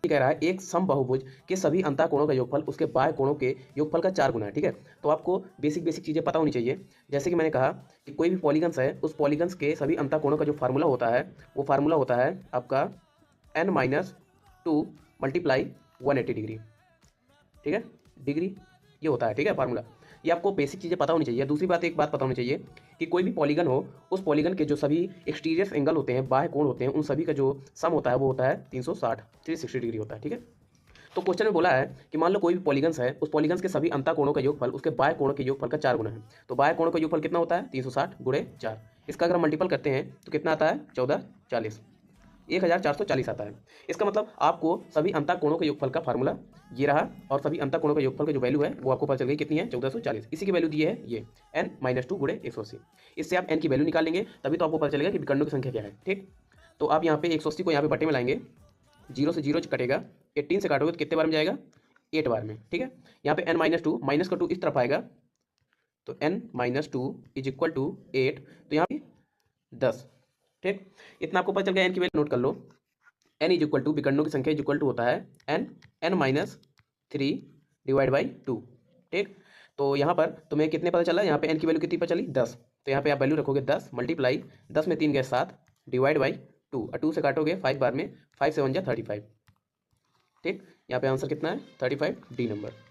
कह रहा है एक समबाहुभुज के सभी अंतःकोणों का योगफल उसके बाह्य कोणों के योगफल का 4 गुना है। ठीक है, तो आपको बेसिक बेसिक चीज़ें पता होनी चाहिए। जैसे कि मैंने कहा कि कोई भी पॉलीगन्स है, उस पॉलीगन्स के सभी अंतःकोणों का जो फार्मूला होता है वो फार्मूला होता है आपका n-2 मल्टीप्लाई 180 डिग्री। ठीक है, डिग्री ये होता है। ठीक है, फार्मूला ये आपको बेसिक चीज़ें पता होनी चाहिए। दूसरी बात, एक बात पता होनी चाहिए कि कोई भी पॉलीगन हो, उस पॉलीगन के जो सभी एक्सटीरियर एंगल होते हैं, बाह्य कोण होते हैं, उन सभी का जो सम होता है वो होता है 360 डिग्री होता है। ठीक है, तो क्वेश्चन में बोला है कि मान लो कोई भी पॉलीगन्स है, उस पॉलीगन्स के सभी अंतःकोणों का योगफल उसके बाह्य कोणों के योगफल का 4 गुना है। तो बाह्य कोणों का योगफल कितना होता है 360 गुणे 4। इसका अगर हम मल्टीपल करते हैं तो कितना आता है 1440, 1440 आता है। इसका मतलब आपको सभी अंतःकोणों के योगफल का फार्मूला ये रहा, और सभी अंतःकोणों के योगफल की जो वैल्यू है वो आपको पता चल गई कितनी है 1440। इसी की वैल्यू दी है ये n-2 गुणे 180। इससे आप n की वैल्यू निकाल लेंगे, तभी तो आपको पता चलेगा कि विकर्णों की संख्या क्या है। ठीक, तो आप यहाँ पे 180 को यहाँ पे बटे में लाएंगे, 0 से 0 कटेगा, 18 से काटोगे तो कितने बार में जाएगा 8 बार में। ठीक है, यहाँ पे n-2 माइनस का 2 इस तरफ आएगा, तो n-2 इज इक्वल टू 8, तो यहाँ पे 10। ठीक, इतना आपको पता चल गया। n की वैल्यू नोट कर लो, n इज इक्वल टू विकर्णों की संख्या इज इक्वल टू होता है n-3 डिवाइड बाई 2। ठीक, तो यहाँ पर तुम्हें कितने पता चला, यहाँ पे n की वैल्यू कितनी पता चली 10, तो यहाँ पे आप वैल्यू रखोगे 10 मल्टीप्लाई 10 में 3 गए 7 डिवाइड बाई 2, और 2 से काटोगे 5 बार में, 5 से 1 जा 35। ठीक, यहाँ पे आंसर कितना है 35 डी नंबर।